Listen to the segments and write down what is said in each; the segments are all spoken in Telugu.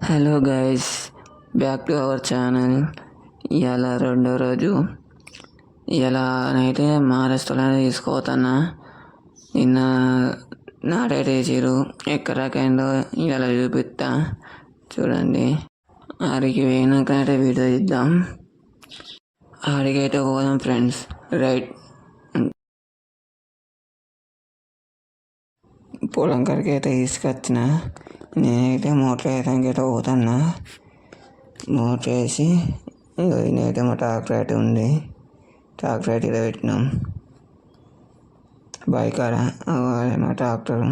Hello guys, back to our channel. ఇవాళ రెండో రోజు. ఇలా నైతే మహారాష్ట్రలో తీసుకోతున్నా. నిన్న నాటైతే వేసారు, ఎక్కడ రకైందో ఇలా చూపిస్తా చూడండి. ఆడికి పోయినాకనైతే వీడియో ఇద్దాం. ఆడికైతే పోదాం ఫ్రెండ్స్. రైట్, పొలం కాడికి అయితే తీసుకొచ్చిన. నేనైతే మోటార్ వేయడానికి అయితే పోతున్నా. మోటార్ వేసి నేనైతే మా ట్రాక్టర్ అయితే ఉంది. ట్రాక్టర్ అయితే ఇలా పెట్టినాం బైక్ ఆడ. మా ట్రాక్టర్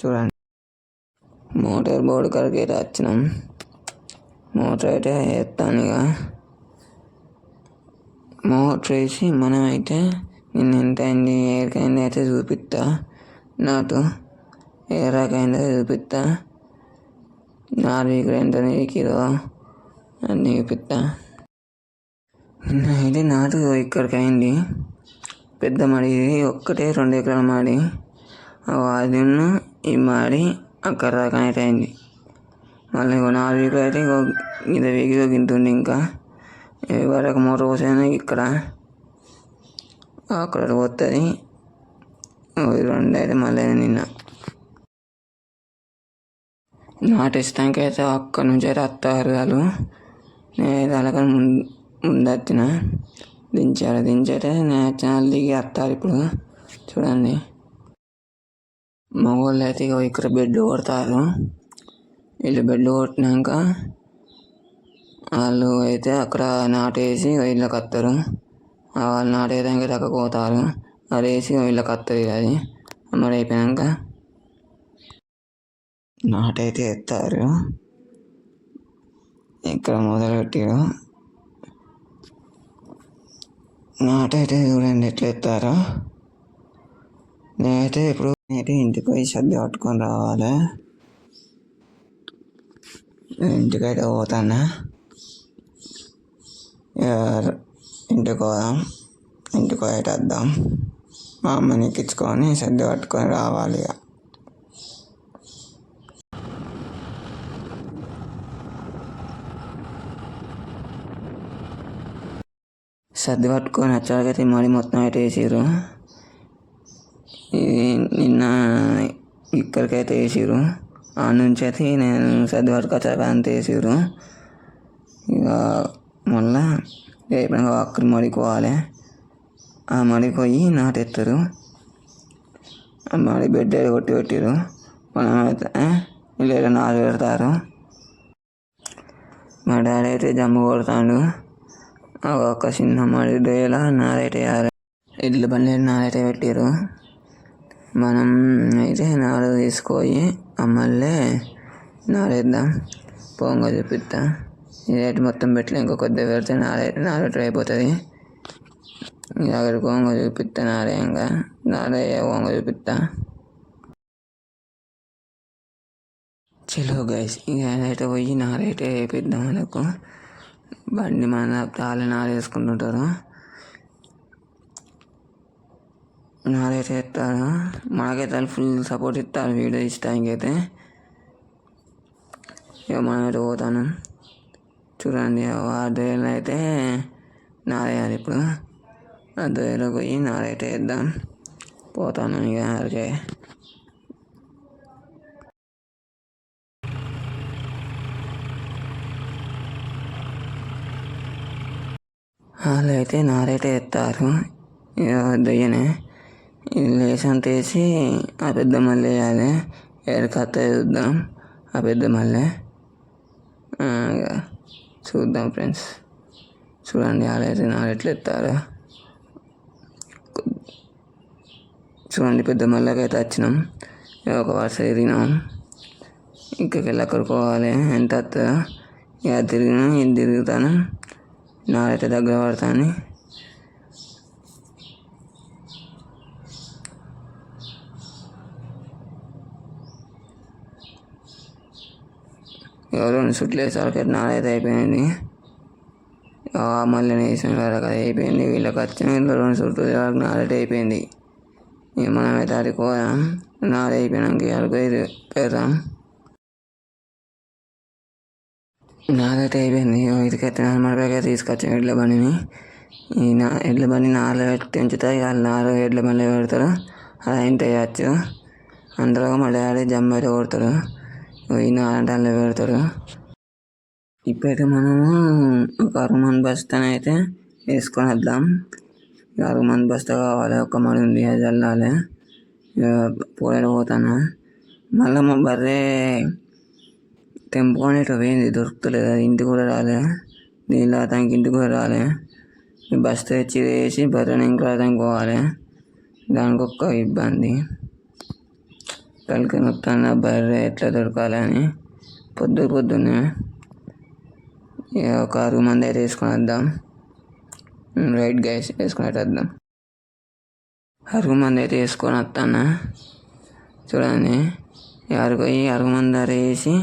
చూడండి. మోటార్ బోర్డు కాడికి అయితే వచ్చినాం. మోటార్ అయితే వేస్తాను. ఇక మోటార్ వేసి మనమైతే నిన్న ఎంత అయింది ఏరికైంది అయితే చూపిస్తా. నాటు ఏ రకైందో చూపిస్తా. నాలుగు ఇక్కడ ఎంత నీకిలో అన్నీ చూపిస్తా. అయితే నాటు ఇక్కడికి అయింది. పెద్ద మడి ఒక్కటే 2 ఎకరాల మాడి. అది ఈ మాడి అక్కడ దాకా అయితే అయింది. మళ్ళీ 4 ఎకరాలు అయితే ఇంత వేగిలో గింతుండి. ఇంకా వరకు మోటార్ పోసాను ఇక్కడ అక్కడ పోతుంది. 2 అయితే మళ్ళీ నిన్న నాటేస్తానికి అయితే అక్కడ నుంచి అయితే వస్తారు వాళ్ళు. నేనైతే అలాగ ముందు వచ్చిన దించైతే నేచురల్ దిగి వస్తారు. ఇప్పుడు చూడండి, మగవాళ్ళు అయితే ఇక్కడ బెడ్లు కొడతారు. వీళ్ళు బెడ్లు కొట్టినాక వాళ్ళు అయితే అక్కడ నాటేసి వీళ్ళకి వస్తారు. వాళ్ళు నాటేయడానికి తగ్గపోతారు. అది వేసి వీళ్ళకి వస్తుంది. అది మరి అయిపోయాక నాటైతే ఎత్తారు. ఇక్కడ మొదలుపెట్టారు. నాటైతే చూడండి ఎట్లా ఎత్తారో. నేనైతే ఇంటికి పోయి సర్ది పట్టుకొని రావాలి. ఇంటికైతే పోతాను. ఇంటికి పోదాం. ఇంటికి పోయేట వద్దాం. మా అమ్మని ఎక్కించుకొని సర్ది పట్టుకొని రావాలి. ఇక సర్ది పట్టుకొని వచ్చాకైతే మడి మొత్తం అయితే వేసారు. నిన్న ఇక్కడికైతే వేసారు. ఆ నుంచి అయితే నేను సర్ది పట్టుకొచ్చాక అంత వేసారు. ఇక మళ్ళా రేపు అక్కడ మడికి పోవాలి. ఆ మడికి పోయి నాటెత్తారు. ఆ మడి బెడ్ అయితే కొట్టి పెట్టారు. మనం అయితే ఇలా నాటు పెడతారు. మా డాడీ అయితే జమ్ము కొడతాడు. ఒక చిన్న మడి డేలా నారైతే వేయాలి. ఇడ్ల బండి నారైతే పెట్టారు. మనం అయితే నారు తీసుకొని మళ్ళీ నారేద్దాం. పొంగ చూపిస్తా. ఇదైతే మొత్తం పెట్టలే, ఇంకో కొద్దిగా పెడితే నారైతే అయిపోతుంది. అక్కడ పొంగ చూపిస్తా. నారే పొంగ చూపిస్తా. చలో గైస్, ఇక అయితే పోయి నారైతే వేపిద్దాం. వాళ్ళకు బండి మన తాళి నారు వేసుకుంటుంటారు. నారైతే వేస్తారు. మనకైతే వాళ్ళు ఫుల్ సపోర్ట్ ఇస్తారు వీడియో ఇష్టానికి అయితే. ఇక మనమైతే పోతాను. చూడండి, ఆ దొయ్యలో అయితే నారేయాలి. ఇప్పుడు ఆ దొయ్యలో పోయి నారైతే వేద్దాం. పోతాను ఇక అదే. వాళ్ళు అయితే నారైతే ఎత్తారు. ఇక దొయ్యనే లేసంత వేసి ఆ పెద్ద మళ్ళీ వేయాలి. ఎరకత్త చూద్దాం. ఆ పెద్ద మళ్ళీ చూద్దాం ఫ్రెండ్స్. చూడండి వాళ్ళైతే నారు ఎట్లా ఎత్తారు. చూడండి, పెద్ద మళ్ళకి అయితే వచ్చినాం. ఒక వరుస తిరిగినాం. ఇంకెళ్ళి అక్కడికి పోవాలి. ఎంత వస్తుందో ఇక తిరిగినాం. ఇది తిరుగుతాను. నారైతే దగ్గర పడతాను. ఎవరు 2 చుట్లు వేసేవాళ్ళకి నారైతే అయిపోయింది. మళ్ళీ వేసిన వాళ్ళకి అది అయిపోయింది. వీళ్ళకి వచ్చిన 2 చుట్లు వాళ్ళకి నారైతే అయిపోయింది. ఇక మనమైతే అడిగి పోదాం. నారైపోయినాక వాళ్ళకి పెడదాం. నాదైతే అయిపోయింది. ఇటుకైతే మరపైకి తీసుకొచ్చాం ఎడ్ల బండిని. ఎడ్ల బండి నాలుగు పెట్టి ఉంచుతాయి, వాళ్ళు 4 ఎడ్ల బండి పెడతారు. అది అయిన వేయచ్చు. అందులో మా డాడీ జమ్మ అయితే కొడతాడు. ఈ 4 టన్నులు పెడతాడు. ఇప్పుడైతే మనము ఒక 6 మంది బస్తాని అయితే వేసుకొని వద్దాం. 6 మంది బస్తా కావాలి. ఒక మడి ఉంది, అది చల్లాలి. పోయాడు పోతాను. మళ్ళీ మా బర్రె తెంపుకొని ఇట్లా పోయింది, దొరుకుతలేదు. అది ఇంటికి కూడా రాలే. దీనిలో అతనికి ఇంటికి కూడా రాలే. బస్తా తెచ్చి వేసి బర్రెని ఇంకా అతనికి పోవాలి. దానికి ఒక్క ఇబ్బంది. కలికి నొప్తాను బర్రె ఎట్లా దొరకాలి అని పొద్దున్నే ఒక 6 మంది అయితే వేసుకొని వద్దాం. రైట్ గైస్, వేసుకొని అయితే వద్దాం. 6 మంది అయితే వేసుకొని వస్తాను. చూడండి, 6 మంది వేసి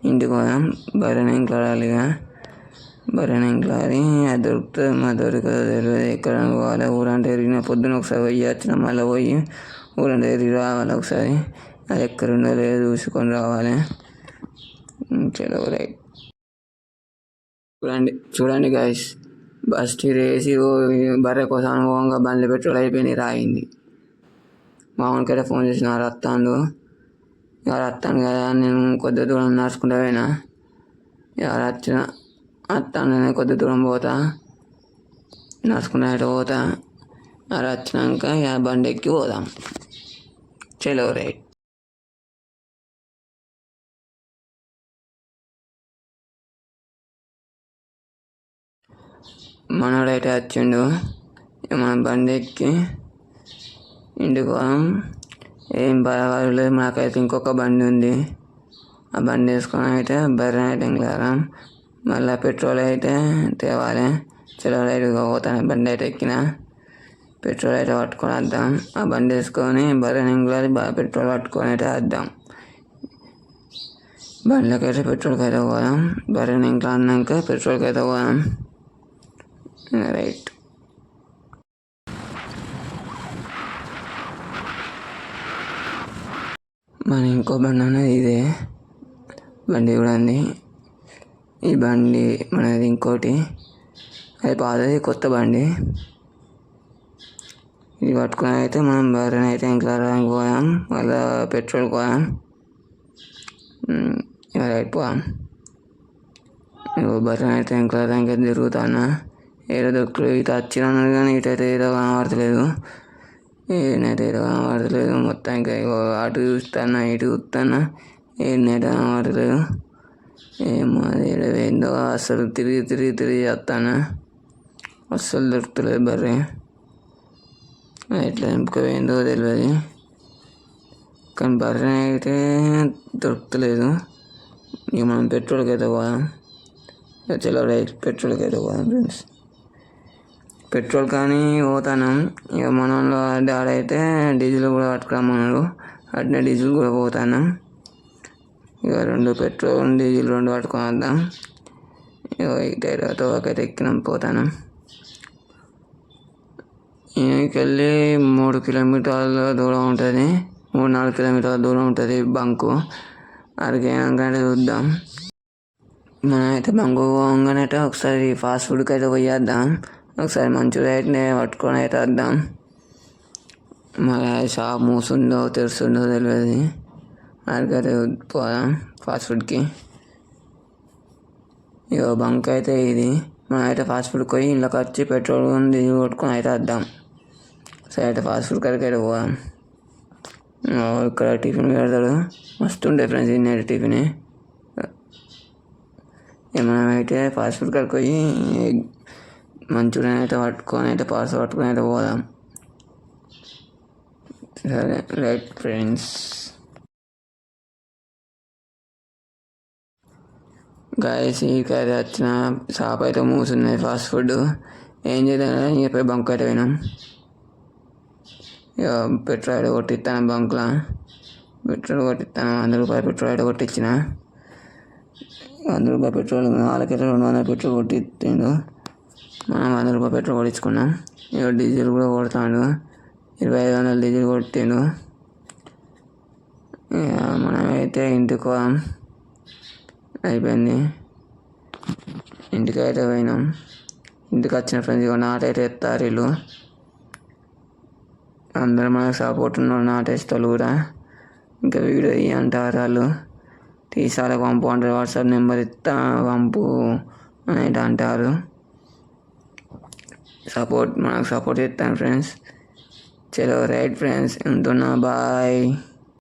ఇంటికి పోదాం. బర్రెని ఇంట్లో రాలిగా. బర్రెని ఇంట్లో అది దొరుకుతుంది. మా దొరకదు తెలియదు. ఎక్కడ పోవాలి, ఊరంటే తిరిగిన. పొద్దున ఒకసారి పోయి వచ్చిన, మళ్ళీ పోయి ఊరంటే తిరిగి రావాలి ఒకసారి. అది ఎక్కడ ఉందో లేదో చూసుకొని రావాలి. చలో రైట్. చూడండి గాయస్, బస్ వేసి బర్రె కోసం ఓంగా బండ్లు పెట్రోల్ అయిపోయినాయి, రాయింది. మామూలుకైతే ఫోన్ చేసిన, వస్తాను కదా. నేను కొద్ది దూరం నడుచుకుంటూ పోయినా. ఎవరు వస్తాను, నేను కొద్ది దూరం పోతా, నడుచుకుంటూ అయితే పోతా. ఎవరు వచ్చినాక బండి ఎక్కి పోదాం. చలో రైట్. మనోడైతే వచ్చిండు. మన బండి ఎక్కి ఇంటికి పోదాం. ఏం పర్వాలేదు. మాకైతే ఇంకొక బండి ఉంది. ఆ బండి వేసుకొని అయితే బర్రె అయితే ఇంకలాగా. మళ్ళీ పెట్రోల్ అయితే తేవాలి. చలో రైట్గా పోతాను. బండి అయితే ఎక్కిన, పెట్రోల్ అయితే పట్టుకొని వద్దాం. ఆ బండి వేసుకొని బర్రెని ఇంకలా పెట్రోల్ పట్టుకొని అయితే వద్దాం. బండిలోకి అయితే పెట్రోల్కి అయితే పోదాం. బర్రెని ఇంట్లో అన్నాక పెట్రోల్కి అయితే పోదాం. రైట్. మన ఇంకో బండి అనేది ఇదే బండి కూడా ఉంది. ఈ బండి మనది ఇంకోటి, అది పాతది, కొత్త బండి. ఇది పట్టుకొని అయితే మనం బర్రెని అయితే ఇంకా పోదాం. మళ్ళీ పెట్రోల్ పోదాం. రైట్ పోదాం. బర్రెని అయితే ఇంకా తిరుగుతాను. ఏదో దొరుకుతుంది. ఇటు వచ్చినాను కానీ ఇటైతే ఏదో కనబడతలేదు. ఏనైతే ఏదో కనబడతలేదు. మొత్తానికి అటు చూస్తాను, ఇటు చూస్తాను, ఏనైతే కనబడతలేదు. ఏమో అది ఏందో అసలు తిరిగి వస్తాను. అస్సలు దొరుకుతలేదు బర్రె. ఎట్లా నింపుకపోయిందో తెలియదు. కానీ బర్రె అయితే దొరుకుతలేదు. ఇక మనం పెట్రోల్కి అయితే పోదాం. చలో రైట్, పెట్రోల్కి అయితే పోదాం ఫ్రెండ్స్. పెట్రోల్ కానీ పోతాను. ఇక మన డాడీ అయితే డీజిల్ కూడా పట్టుకురమ్మన్నాడు. అట్నే డీజిల్ కూడా పోతాను. ఇక 2 పెట్రోల్, డీజిల్ 2 పట్టుకొని వద్దాం. ఇక ఇటైతే ఒకైతే ఎక్కినాం, పోతాను. ఇక్కడికి వెళ్ళి 3 కిలోమీటర్ల దూరం ఉంటుంది. 3-4 కిలోమీటర్ల దూరం ఉంటుంది బంకు. అక్కడికి అయినాకైతే చూద్దాం. మనం అయితే బంకు పోగానే అయితే ఒకసారి ఫాస్ట్ ఫుడ్కి అయితే పోయేద్దాం. ఒకసారి మంచూరియా అయితే పట్టుకొని అయితే వద్దాం. మరి షాప్ మూసుందో తెరుస్తుందో తెలియదు. అక్కడికైతే పోదాం ఫాస్ట్ ఫుడ్కి. ఇక బంక్ అయితే ఇది. మనం అయితే ఫాస్ట్ ఫుడ్కి పోయి ఇంట్లోకి వచ్చి పెట్రోల్ డీజిల్ కొట్టుకొని అయితే వద్దాం. సరే అయితే ఫాస్ట్ ఫుడ్ కాడికి అయితే పోదాం. ఇక్కడ టిఫిన్ పెడతాడు, మస్తు ఉండే ఫ్రెండ్స్. ఇన్నైతే టిఫిన్. మనమైతే ఫాస్ట్ ఫుడ్ కాడికి పోయి మంచూరియా అయితే పట్టుకొని అయితే పార్సల్ పట్టుకొని అయితే పోదాం. సరే రైట్ ఫ్రెండ్స్. గాయస్, ఇక్కడికి వచ్చిన షాప్ అయితే మూసున్నాయి ఫాస్ట్ ఫుడ్. ఏం చేద్దాం చెప్పి బంక్ అయితే పోయినాం. ఇక పెట్రోల్ అయితే కొట్టిస్తాను బంక్లో. పెట్రోల్ కొట్టిస్తాను. 100 రూపాయలు పెట్రోల్ అయితే కొట్టించిన. 100 రూపాయలు పెట్రోల్, వాళ్ళకైతే 200 పెట్రోల్ కొట్టిండు. మనం 100 రూపాయలు పెట్రోల్ కొట్టించుకున్నాం. ఇక డీజిల్ కూడా కొడతాడు. 2500 డీజిల్ కొట్టిండు. ఇక మనమైతే ఇంటికి అయిపోయింది. ఇంటికైతే పోయినాం. ఇంటికి వచ్చిన ఫ్రెండ్స్ ఇక నాటైతే ఎత్తారు వీళ్ళు. అందరూ మనకు సపోర్ట్ ఉన్నారు, నాటేస్తారు కూడా. ఇంకా వీడియో ఇవి అంటారు వాళ్ళు, తీసాల పంపు అంటారు, వాట్సాప్ నెంబర్ ఇస్తా పంపు అనేది అంటారు. మనకు సపోర్ట్ చేస్తాను ఫ్రెండ్స్. చలో రైట్ ఫ్రెండ్స్, ఉంటున్నా, బాయ్.